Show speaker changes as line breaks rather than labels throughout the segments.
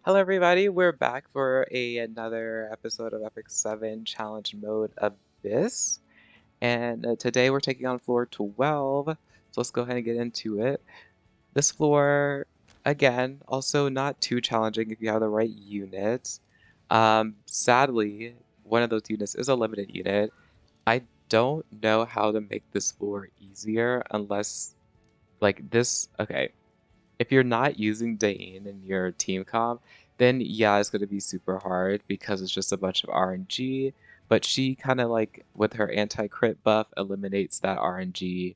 Hello everybody, we're back for another episode of Epic 7 Challenge Mode Abyss. And today we're taking on floor 12. So let's go ahead and get into it. This floor, again, also not too challenging if you have the right units. Sadly, one of those units is a limited unit. I don't know how to make this floor easier unless, like this, okay. If you're not using Diene in your team comp, then yeah, it's going to be super hard because it's just a bunch of RNG. But she kind of like, with her anti-crit buff, eliminates that RNG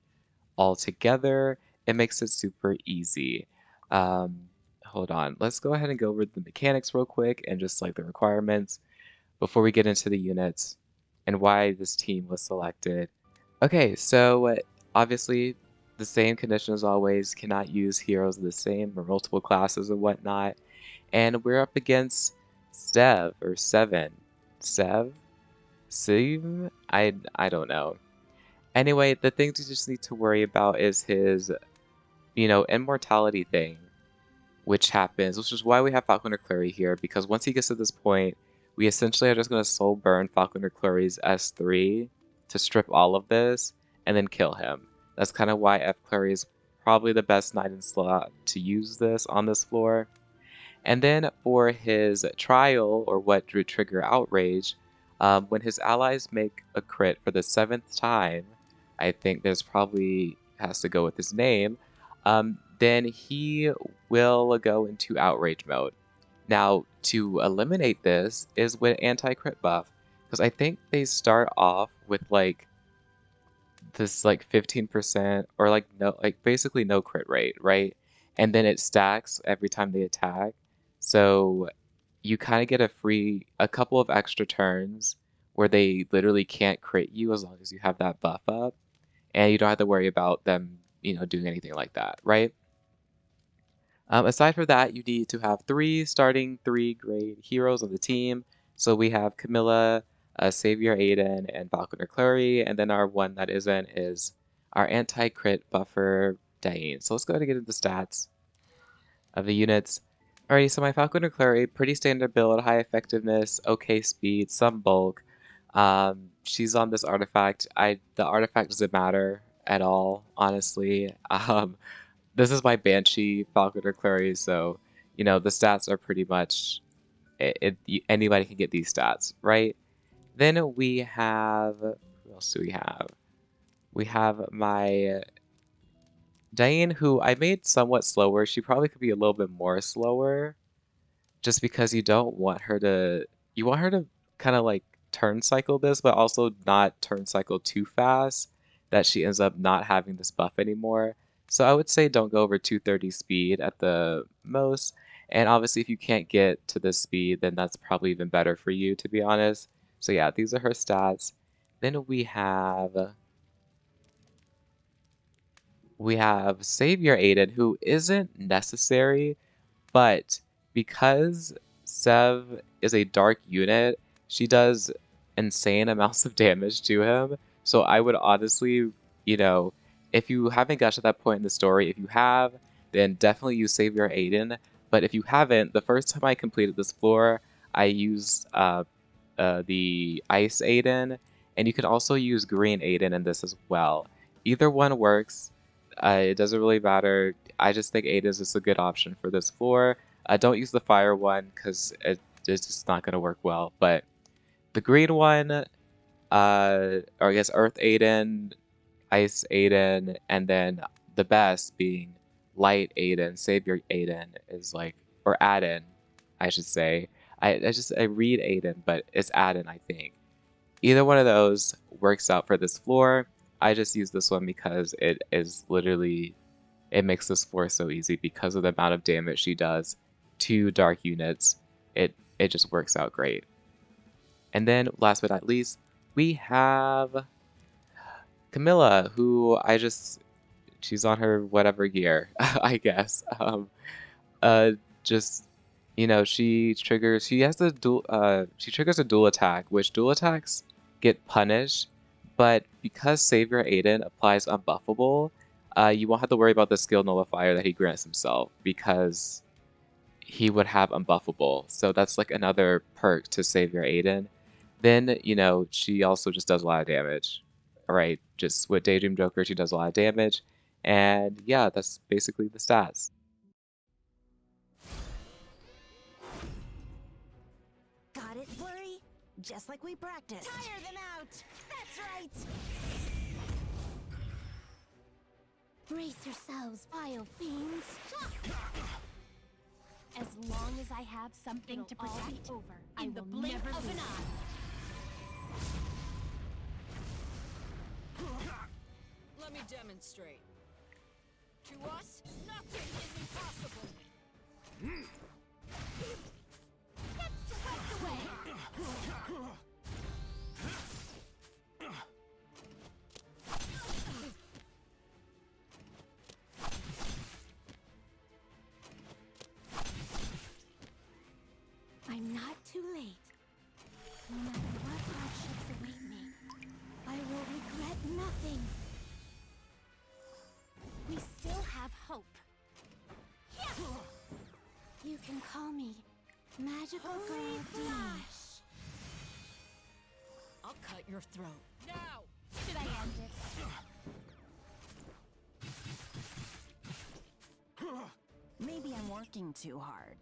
altogether. It makes it super easy. Um, Hold on. Let's go ahead and go over the mechanics real quick and just like the requirements before we get into the units and why this team was selected. Okay, so obviously the same condition as always, cannot use heroes of the same or multiple classes and whatnot. And we're up against Sev or Seven. Sev? Siv? I don't know. Anyway, the things you just need to worry about is his, immortality thing, which happens, which is why we have FKluri here, because once he gets to this point, we essentially are just going to soul burn FKluri's S3 to strip all of this and then kill him. That's kind of why FKluri is probably the best knight in slot to use this on this floor. And then for his trial, or what would trigger outrage, when his allies make a crit for the 7th time, I think this probably has to go with his name, then he will go into outrage mode. Now, to eliminate this is with anti-crit buff, because I think they start off with like this like 15% or like no, like basically no crit rate, right? And then it stacks every time they attack. So you kind of get a couple of extra turns where they literally can't crit you as long as you have that buff up, and you don't have to worry about them, doing anything like that, right? Aside from that, you need to have starting three grade heroes on the team. So we have Camilla, Savior Adin, and FKluri, and then our one that isn't is our anti-crit buffer Diene. So let's go ahead and get into the stats of the units. Alrighty, so my FKluri, pretty standard build, high effectiveness, okay speed, some bulk. She's on this artifact. The artifact doesn't matter at all, honestly. This is my Banshee FKluri, so the stats are pretty much anybody can get these stats, right? Then we have, who else do we have? We have my Diene, who I made somewhat slower. She probably could be a little bit more slower, just because you don't want her to. You want her to kind of like turn cycle this, but also not turn cycle too fast that she ends up not having this buff anymore. So I would say don't go over 230 speed at the most. And obviously if you can't get to this speed, then that's probably even better for you, to be honest. So yeah, these are her stats. Then we have Savior Adin, who isn't necessary, but because Sev is a dark unit, she does insane amounts of damage to him. So I would honestly, if you haven't got to that point in the story, if you have, then definitely use Savior Adin. But if you haven't, the first time I completed this floor, I used the Ice Adin, and you can also use Green Adin in this as well. Either one works. It doesn't really matter. I just think Adin is just a good option for this floor. Don't use the fire one because it's just not going to work well. But the green one, or I guess Earth Adin, Ice Adin, and then the best being Light Adin, Savior Adin is like, or Adin, I should say. I read Adin, but it's Adin, I think. Either one of those works out for this floor. I just use this one because it is literally, it makes this floor so easy because of the amount of damage she does to dark units. It just works out great. And then last but not least, we have Camilla, who she's on her whatever gear, I guess. Just she triggers a dual attack, which dual attacks get punished, but because Savior Adin applies unbuffable, you won't have to worry about the skill nullifier that he grants himself, because he would have unbuffable. So that's like another perk to Savior Adin. Then, she also just does a lot of damage. All right, just with Daydream Joker, she does a lot of damage. And yeah, that's basically the stats.
Got it, Flurry? Just like we practiced. Tire them out! That's right! Brace yourselves, vile fiends.
As long as I have something to protect, over. I will never of an eye.
Let me demonstrate. To us, nothing is impossible.
Get swept away.
I'm not too late. No matter what hardships await me, I will regret nothing.
We still have hope.
You can call me Magical Girl Diene.
I'll cut your throat. Now!
Should I end it?
Maybe I'm working too hard.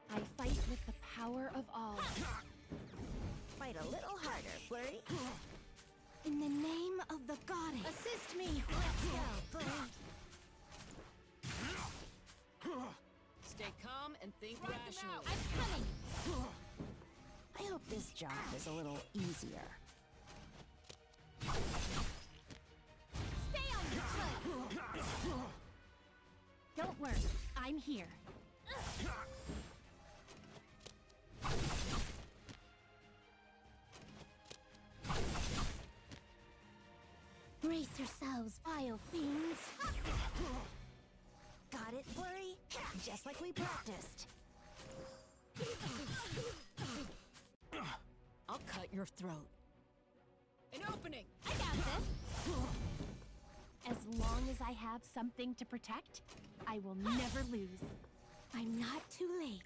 I fight with the power of all.
Fight a little harder, Flurry. In the name of the goddess.
Assist me.
Let's go, Flurry.
Stay calm and think
Run them
rationally.
out. I'm coming.
I hope this job is a little easier.
Stay on your toes. Don't worry. I'm here.
Brace yourselves, vile fiends. Got it, Flurry? Just like we practiced.
I'll cut your throat. An opening!
I got this. As long as I have something to protect, I will never lose.
I'm not too late.